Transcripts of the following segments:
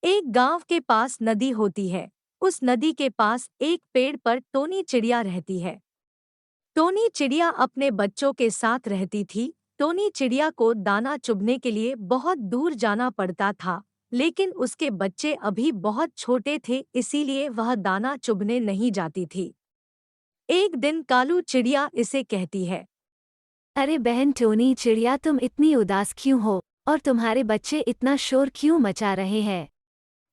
एक गांव के पास नदी होती है। उस नदी के पास एक पेड़ पर टोनी चिड़िया रहती है। टोनी चिड़िया अपने बच्चों के साथ रहती थी। टोनी चिड़िया को दाना चुगने के लिए बहुत दूर जाना पड़ता था, लेकिन उसके बच्चे अभी बहुत छोटे थे, इसीलिए वह दाना चुगने नहीं जाती थी। एक दिन कालू चिड़िया इसे कहती है। अरे बहन टोनी चिड़िया, तुम इतनी उदास क्यों हो और तुम्हारे बच्चे इतना शोर क्यों मचा रहे हैं?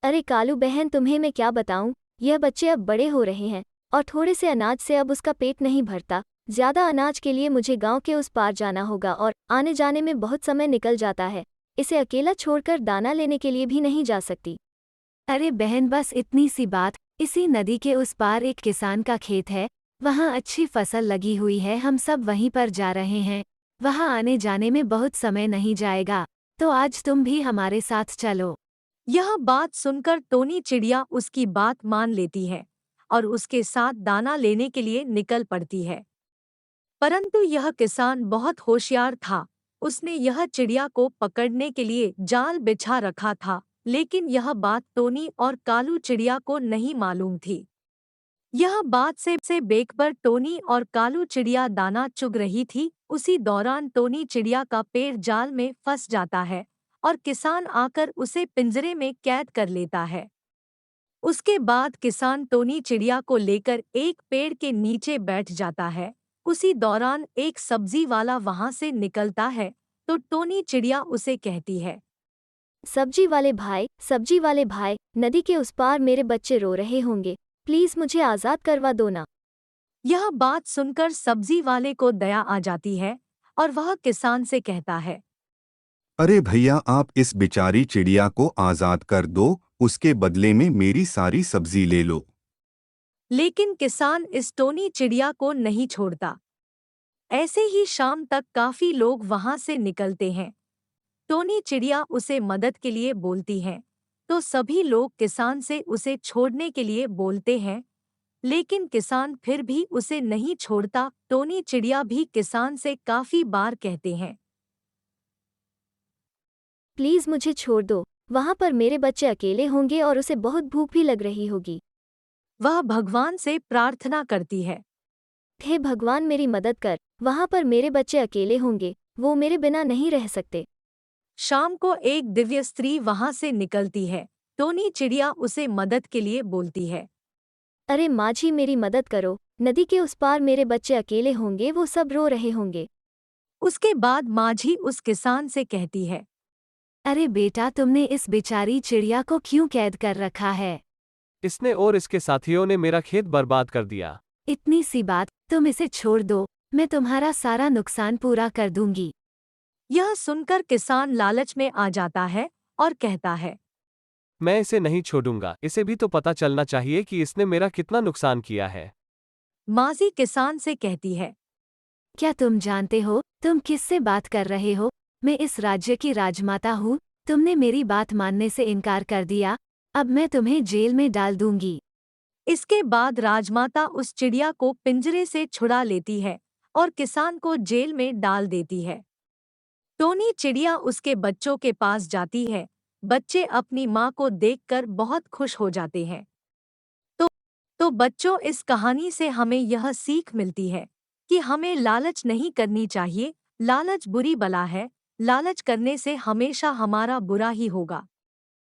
अरे कालू बहन, तुम्हें मैं क्या बताऊं, यह बच्चे अब बड़े हो रहे हैं और थोड़े से अनाज से अब उसका पेट नहीं भरता। ज्यादा अनाज के लिए मुझे गांव के उस पार जाना होगा और आने जाने में बहुत समय निकल जाता है। इसे अकेला छोड़कर दाना लेने के लिए भी नहीं जा सकती। अरे बहन, बस इतनी सी बात। इसी नदी के उस पार एक किसान का खेत है, वहाँ अच्छी फसल लगी हुई है, हम सब वहीं पर जा रहे हैं। वहाँ आने जाने में बहुत समय नहीं जाएगा, तो आज तुम भी हमारे साथ चलो। यह बात सुनकर टोनी चिड़िया उसकी बात मान लेती है और उसके साथ दाना लेने के लिए निकल पड़ती है। परंतु यह किसान बहुत होशियार था। उसने यह चिड़िया को पकड़ने के लिए जाल बिछा रखा था, लेकिन यह बात टोनी और कालू चिड़िया को नहीं मालूम थी। यह बात से बेखबर टोनी और कालू चिड़िया दाना चुग रही थी। उसी दौरान टोनी चिड़िया का पैर जाल में फंस जाता है और किसान आकर उसे पिंजरे में कैद कर लेता है। उसके बाद किसान टोनी चिड़िया को लेकर एक पेड़ के नीचे बैठ जाता है। उसी दौरान एक सब्जी वाला वहां से निकलता है, तो टोनी चिड़िया उसे कहती है। सब्जी वाले भाई, नदी के उस पार मेरे बच्चे रो रहे होंगे, प्लीज मुझे आजाद करवा दो ना। यह बात सुनकर सब्जी वाले को दया आ जाती है और वह किसान से कहता है। अरे भैया, आप इस बेचारी चिड़िया को आज़ाद कर दो, उसके बदले में मेरी सारी सब्जी ले लो। लेकिन किसान इस टोनी चिड़िया को नहीं छोड़ता। ऐसे ही शाम तक काफी लोग वहां से निकलते हैं। टोनी चिड़िया उसे मदद के लिए बोलती है, तो सभी लोग किसान से उसे छोड़ने के लिए बोलते हैं, लेकिन किसान फिर भी उसे नहीं छोड़ता। टोनी चिड़िया भी किसान से काफी बार कहते हैं। प्लीज मुझे छोड़ दो, वहां पर मेरे बच्चे अकेले होंगे और उसे बहुत भूख भी लग रही होगी। वह भगवान से प्रार्थना करती है। हे भगवान, मेरी मदद कर, वहां पर मेरे बच्चे अकेले होंगे, वो मेरे बिना नहीं रह सकते। शाम को एक दिव्य स्त्री वहां से निकलती है। टोनी चिड़िया उसे मदद के लिए बोलती है। अरे माझी, मेरी मदद करो, नदी के उस पार मेरे बच्चे अकेले होंगे, वो सब रो रहे होंगे। उसके बाद माझी उस किसान से कहती है। अरे बेटा, तुमने इस बेचारी चिड़िया को क्यों कैद कर रखा है? इसने और इसके साथियों ने मेरा खेत बर्बाद कर दिया। इतनी सी बात, तुम इसे छोड़ दो, मैं तुम्हारा सारा नुकसान पूरा कर दूंगी। यह सुनकर किसान लालच में आ जाता है और कहता है। मैं इसे नहीं छोड़ूंगा, इसे भी तो पता चलना चाहिए कि इसने मेरा कितना नुकसान किया है। माझी किसान से कहती है। क्या तुम जानते हो तुम किससे बात कर रहे हो? मैं इस राज्य की राजमाता हूँ। तुमने मेरी बात मानने से इनकार कर दिया, अब मैं तुम्हें जेल में डाल दूंगी। इसके बाद राजमाता उस चिड़िया को पिंजरे से छुड़ा लेती है और किसान को जेल में डाल देती है। टोनी चिड़िया उसके बच्चों के पास जाती है। बच्चे अपनी माँ को देखकर बहुत खुश हो जाते हैं। तो तो बच्चों, इस कहानी से हमें यह सीख मिलती है कि हमें लालच नहीं करनी चाहिए। लालच बुरी बला है। लालच करने से हमेशा हमारा बुरा ही होगा।